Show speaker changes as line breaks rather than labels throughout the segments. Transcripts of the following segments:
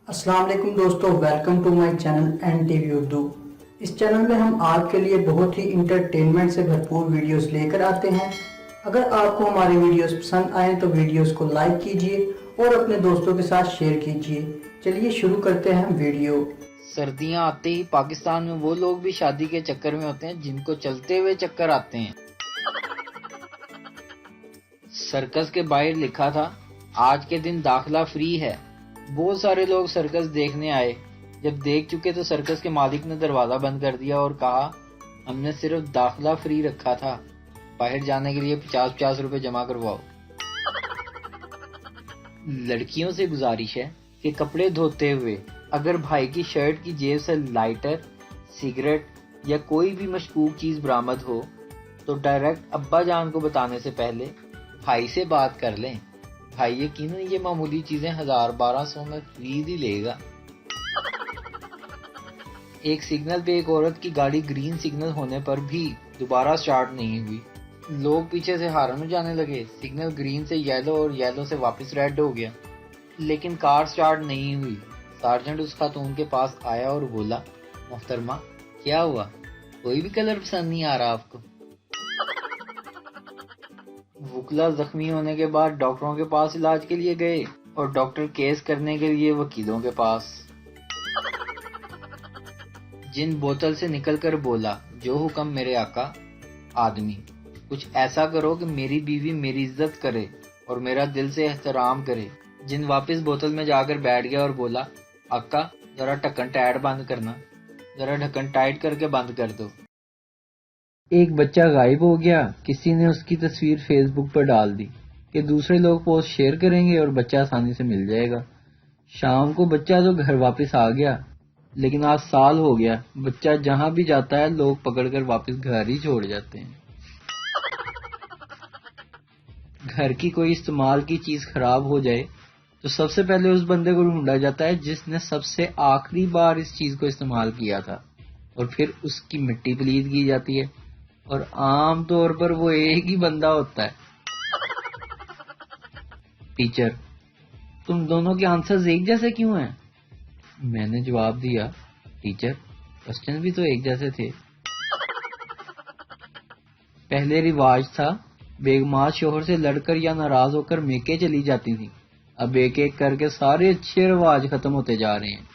अस्सलाम वालेकुम दोस्तों, welcome to my channel N TV Urdu. इस चैनल में हम आपके लिए बहुत ही इंटरटेनमेंट से भरपूर वीडियोस लेकर आते हैं। अगर आपको हमारी वीडियोस पसंद आए तो वीडियोस को लाइक कीजिए और अपने दोस्तों के साथ शेयर कीजिए। चलिए शुरू करते हैं वीडियो।
सर्दियां आते ही पाकिस्तान में वो लोग भी शादी के चक्कर में होते हैं जिनको चलते हुए चक्कर आते हैं। सर्कस के बाहर लिखा था, आज के दिन दाखिला फ्री है। बहुत सारे लोग सर्कस देखने आए। जब देख चुके तो सर्कस के मालिक ने दरवाजा बंद कर दिया और कहा, हमने सिर्फ दाखिला फ्री रखा था, बाहर जाने के लिए 50-50 रुपए जमा करवाओ। लड़कियों से गुजारिश है कि कपड़े धोते हुए अगर भाई की शर्ट की जेब से लाइटर, सिगरेट या कोई भी मशकूक चीज बरामद हो तो डायरेक्ट अब्बा जान को बताने से पहले भाई से बात कर लें। भाई यकीनन ये मामूली चीजें 1000-1200 में खरीद ही लेगा। एक सिग्नल पे एक औरत की गाड़ी ग्रीन सिग्नल होने पर भी दोबारा स्टार्ट नहीं हुई। लोग पीछे से हारन जाने लगे। सिग्नल ग्रीन से येलो और येलो से वापस रेड हो गया, लेकिन कार स्टार्ट नहीं हुई। सार्जेंट उस खातून के पास आया और बोला, मोहतरमा क्या हुआ, कोई भी कलर पसंद नहीं आ रहा आपको? वुकला जख्मी होने के बाद डॉक्टरों के पास इलाज के लिए गए और डॉक्टर केस करने के लिए वकीलों के पास। जिन बोतल से निकलकर बोला, जो हुक्म मेरे आका। आदमी, कुछ ऐसा करो कि मेरी बीवी मेरी इज्जत करे और मेरा दिल से एहतराम करे। जिन वापस बोतल में जाकर बैठ गया और बोला, आका जरा ढक्कन टाइट बंद करना, जरा ढक्कन टाइट करके बंद कर दो। एक बच्चा गायब हो गया। किसी ने उसकी तस्वीर फेसबुक पर डाल दी कि दूसरे लोग पोस्ट शेयर करेंगे और बच्चा आसानी से मिल जाएगा। शाम को बच्चा तो घर वापस आ गया, लेकिन आज साल हो गया। बच्चा जहां भी जाता है लोग पकड़कर वापस घर ही छोड़ जाते हैं। घर की कोई इस्तेमाल की चीज खराब हो जाए तो सबसे पहले उस बंदे को ढूंढा जाता है जिसने सबसे आखिरी बार इस चीज को इस्तेमाल किया था, और फिर उसकी मिट्टी पलीद की जाती है, और आम तौर पर वो एक ही बंदा होता है। टीचर, तुम दोनों के आंसर्स एक जैसे क्यों हैं? मैंने जवाब दिया, टीचर क्वेश्चन भी तो एक जैसे थे। पहले रिवाज था, बेगमात शोहर से लड़कर या नाराज होकर मेके चली जाती थी। अब एक एक करके सारे अच्छे रिवाज खत्म होते जा रहे हैं।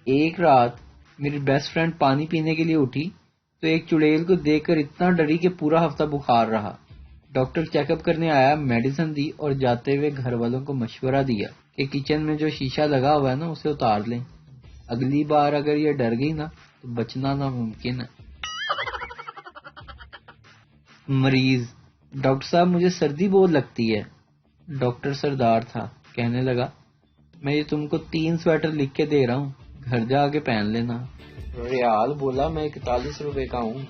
एक रात मेरी बेस्ट फ्रेंड पानी पीने के लिए उठी तो एक चुड़ैल को देखकर इतना डरी कि पूरा हफ्ता बुखार रहा। डॉक्टर चेकअप करने आया, मेडिसिन दी और जाते हुए घर वालों को मशवरा दिया कि किचन में जो शीशा लगा हुआ है ना, उसे उतार लें। अगली बार अगर ये डर गई ना तो बचना नामुमकिन है। मरीज, डॉक्टर साहब मुझे सर्दी बहुत लगती है। डॉक्टर सरदार था, कहने लगा, मैं ये तुमको 3 स्वेटर लिख के दे रहा हूँ, घर जाके पहन लेना। रियाल बोला, मैं 41 रुपए का हूँ।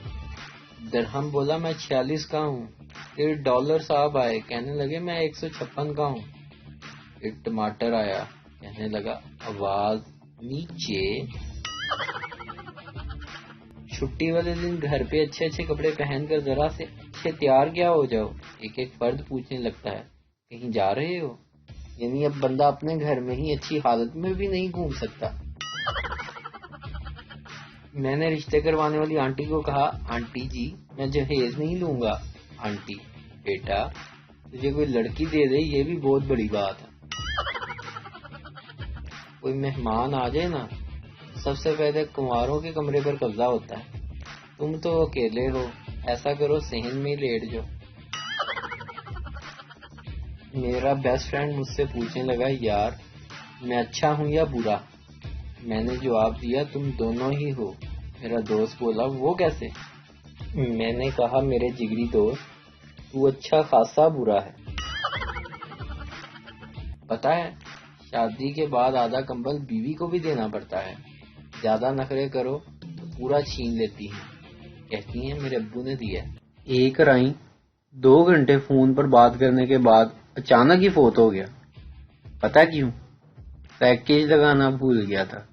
दरहम बोला, मैं 46 का हूँ। फिर डॉलर साहब आए, कहने लगे मैं 156 का हूँ। फिर टमाटर आया, कहने लगा, आवाज नीचे। छुट्टी वाले दिन घर पे अच्छे अच्छे कपड़े पहनकर जरा से अच्छे तैयार क्या हो जाओ, एक एक फर्द पूछने लगता है, कहीं जा रहे हो? यानी अब बंदा अपने घर में ही अच्छी हालत में भी नहीं घूम सकता। मैंने रिश्ते करवाने वाली आंटी को कहा, आंटी जी मैं जहेज नहीं लूंगा। आंटी, बेटा तुझे कोई लड़की दे दे ये भी बहुत बड़ी बात है। कोई मेहमान आ जाए ना, सबसे पहले कुंवारों के कमरे पर कब्जा होता है। तुम तो अकेले हो, ऐसा करो सहन में ही लेट जाओ। मेरा बेस्ट फ्रेंड मुझसे पूछने लगा, यार मैं अच्छा हूं या बुरा? मैंने जवाब दिया, तुम दोनों ही हो। मेरा दोस्त बोला, वो कैसे? मैंने कहा, मेरे जिगरी दोस्त तू अच्छा खासा बुरा है। पता है, शादी के बाद आधा कंबल बीवी को भी देना पड़ता है। ज्यादा नखरे करो तो पूरा छीन लेती है, कहती है मेरे अब्बू ने दिया। एक राई 2 घंटे फोन पर बात करने के बाद अचानक ही फोत हो गया। पता क्यों? पैकेज लगाना भूल गया था।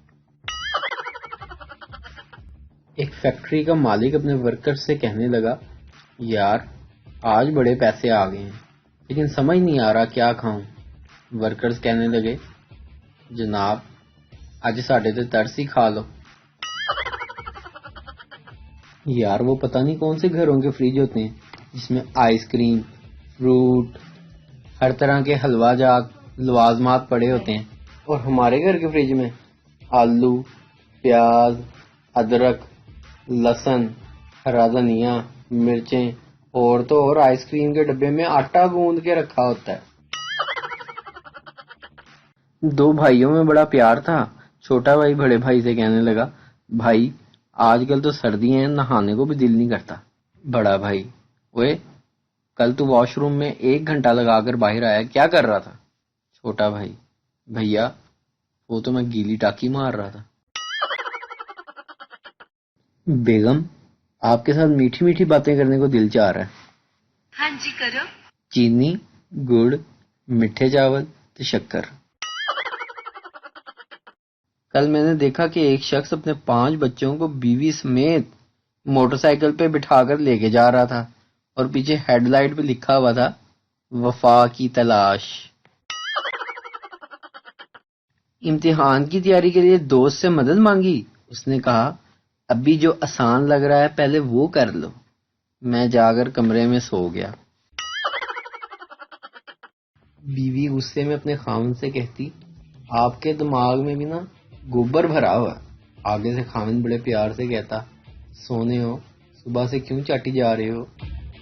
एक फैक्ट्री का मालिक अपने वर्कर्स से कहने लगा, यार आज बड़े पैसे आ गए हैं, लेकिन समझ नहीं आ रहा क्या खाऊं।
वर्कर्स कहने लगे, जनाब आज साढ़े ते तरस ही खा लो। यार वो पता नहीं कौन से घरों के फ्रिज होते हैं जिसमें आइसक्रीम, फ्रूट, हर तरह के हलवा जात, लवाजमात पड़े होते हैं, और हमारे घर के फ्रिज में आलू, प्याज, अदरक, लहसुन, हरा धनिया, मिर्चें और तो और आइसक्रीम के डब्बे में आटा गूंद के रखा होता है। दो भाइयों में बड़ा प्यार था। छोटा भाई बड़े भाई से कहने लगा, भाई आजकल तो सर्दी है, नहाने को भी दिल नहीं करता। बड़ा भाई, ओए कल तू वॉशरूम में 1 घंटा लगाकर बाहर आया, क्या कर रहा था? छोटा भाई, भैया वो तो मैं गीली टाकी मार रहा था। बेगम, आपके साथ मीठी मीठी बातें करने को दिल चाह रहा है।
हाँ जी करो।
चीनी, गुड़, मीठे चावल तो शक्कर। कल मैंने देखा कि एक शख्स अपने 5 बच्चों को बीवी समेत मोटरसाइकिल पे बिठाकर लेके जा रहा था और पीछे हेडलाइट पे लिखा हुआ था, वफा की तलाश। इम्तिहान की तैयारी के लिए दोस्त से मदद मांगी। उसने कहा, अभी जो आसान लग रहा है पहले वो कर लो। मैं जाकर कमरे में सो गया। बीवी गुस्से में अपने खाविंद से कहती, आपके दिमाग में भी ना गोबर भरा हुआ है। आगे से खाविंद बड़े प्यार से कहता, सोने हो, सुबह से क्यों चाटी जा रहे हो?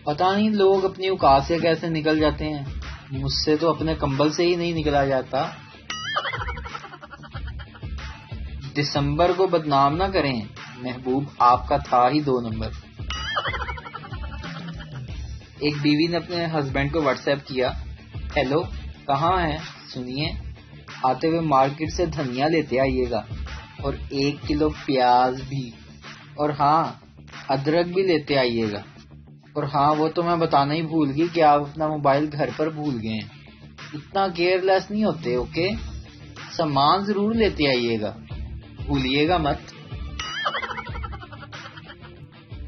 पता नहीं लोग अपनी औकात से कैसे निकल जाते हैं, मुझसे तो अपने कंबल से ही नहीं निकला जाता। दिसंबर को बदनाम ना करें, महबूब आपका था ही 2 नंबर। एक बीवी ने अपने हस्बैंड को व्हाट्सएप किया, हेलो कहाँ हैं, सुनिए आते हुए मार्केट से धनिया लेते आइएगा और 1 किलो प्याज भी, और हाँ अदरक भी लेते आइएगा, और हाँ वो तो मैं बताना ही भूल गई कि आप अपना मोबाइल घर पर भूल गए हैं। इतना केयरलेस नहीं होते, ओके? सामान जरूर लेते आइएगा, भूलिएगा मत।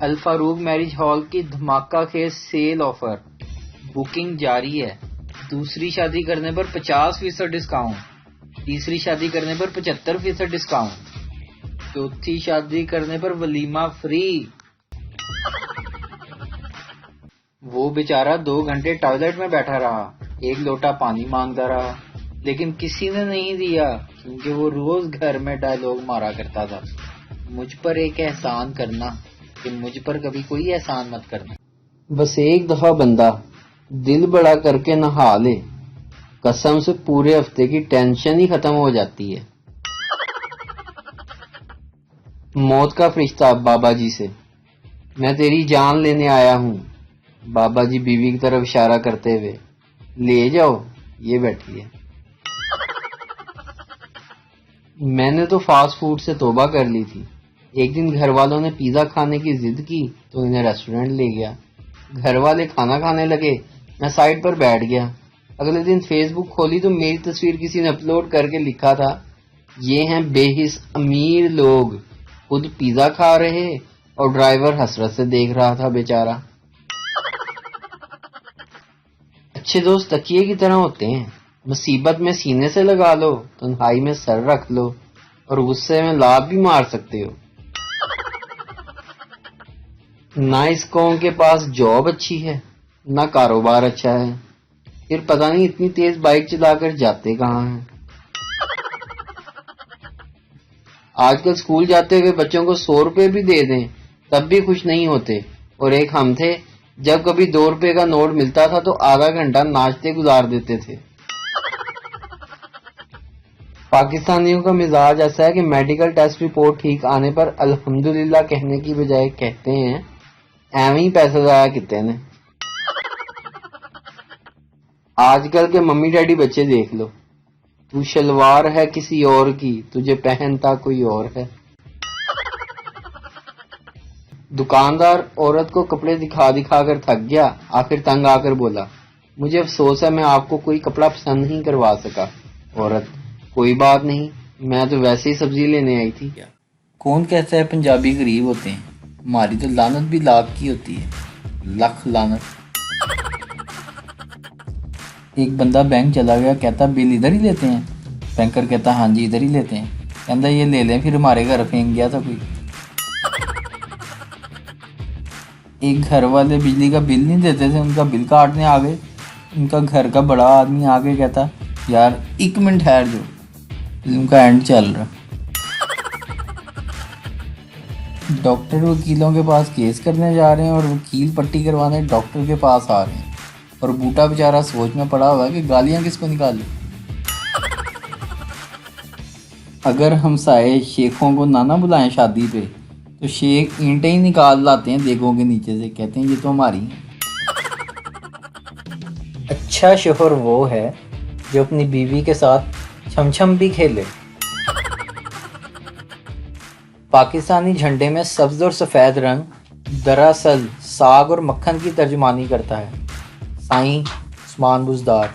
अल फारूक मैरिज हॉल की धमाका खेज सेल ऑफर, बुकिंग जारी है। दूसरी शादी करने पर 50% डिस्काउंट, तीसरी शादी करने पर 75% डिस्काउंट, चौथी शादी करने पर वलीमा फ्री। वो बेचारा 2 घंटे टॉयलेट में बैठा रहा, 1 लोटा पानी मांगता रहा, लेकिन किसी ने नहीं दिया क्योंकि वो रोज घर में डायलॉग मारा करता था, मुझ पर एक एहसान करना कि मुझ पर कभी कोई एहसान मत करना।
बस एक दफा बंदा दिल बड़ा करके नहा ले, कसम से पूरे हफ्ते की टेंशन ही खत्म हो जाती है। मौत का फरिश्ता बाबा जी से, मैं तेरी जान लेने आया हूँ। बाबा जी बीवी की तरफ इशारा करते हुए, ले जाओ, ये बैठी है। मैंने तो फास्ट फूड से तौबा कर ली थी। एक दिन घर वालों ने पिज्जा खाने की जिद की तो इन्हें रेस्टोरेंट ले गया। घर वाले खाना खाने लगे, मैं साइड पर बैठ गया। अगले दिन फेसबुक खोली तो मेरी तस्वीर किसी ने अपलोड करके लिखा था, ये हैं बेहिस अमीर लोग, खुद पिज्जा खा रहे और ड्राइवर हसरत से देख रहा था बेचारा। अच्छे दोस्त तकिए की तरह होते हैं, मुसीबत में सीने से लगा लो, तन्हाई में सर रख लो और गुस्से में लात भी मार सकते हो। ना इस कौम के पास जॉब अच्छी है, ना कारोबार अच्छा है, फिर पता नहीं इतनी तेज बाइक चलाकर जाते कहाँ हैं। आजकल स्कूल जाते हुए बच्चों को 100 रुपए भी दे दें तब भी खुश नहीं होते, और एक हम थे, जब कभी 2 रुपए का नोट मिलता था तो आधा घंटा नाचते गुजार देते थे। पाकिस्तानियों का मिजाज ऐसा है कि मेडिकल टेस्ट रिपोर्ट ठीक आने पर अल्हम्दुलिल्लाह कहने की बजाय कहते हैं, एवं ही पैसा जाया कितने ने। आजकल के मम्मी डैडी बच्चे देख लो, तू शलवार है किसी और की, तुझे पहनता कोई और है। दुकानदार औरत को कपड़े दिखा दिखा कर थक गया, आखिर तंग आकर बोला, मुझे अफसोस है मैं आपको कोई कपड़ा पसंद नहीं करवा सका। औरत, कोई बात नहीं, मैं तो वैसे ही सब्जी लेने आई थी।
कौन कहता है पंजाबी गरीब होते हैं, हमारी तो लानत भी लाख की होती है, लख लानत।
ایک بندہ بینک چلا گیا, کہتا بل ادھر ہی لیتے ہیں. بینکر کہتا ہاں جی ادھر ہی لیتے ہیں. کہتا یہ لے لیں, پھر ہمارے گھر پھینک گیا تھا کوئی. ایک گھر والے بجلی کا بل نہیں دیتے تھے, ان کا بل کاٹنے آ گئے. ان کا گھر کا بڑا آدمی آ کے کہتا یار 1 منٹ ٹھہر جو, فلم کا اینڈ چل رہا. ڈاکٹر وکیلوں کے پاس کیس کرنے جا رہے ہیں اور وکیل پٹی کروانے ڈاکٹر کے پاس آ رہے ہیں, اور بوٹا بیچارہ سوچ میں پڑا ہوا ہے کہ گالیاں کس کو نکالے. اگر ہمسائے شیخوں کو نہ بلائیں شادی پہ تو شیخ اینٹیں ہی نکال لاتے ہیں دیگوں کے نیچے سے, کہتے ہیں یہ تو ہماری ہیں.
اچھا شوہر وہ ہے جو اپنی بیوی کے ساتھ چھم چھم بھی کھیلے. پاکستانی جھنڈے میں سبز اور سفید رنگ دراصل ساگ اور مکھن کی ترجمانی کرتا ہے. سائیں عثمان بزدار.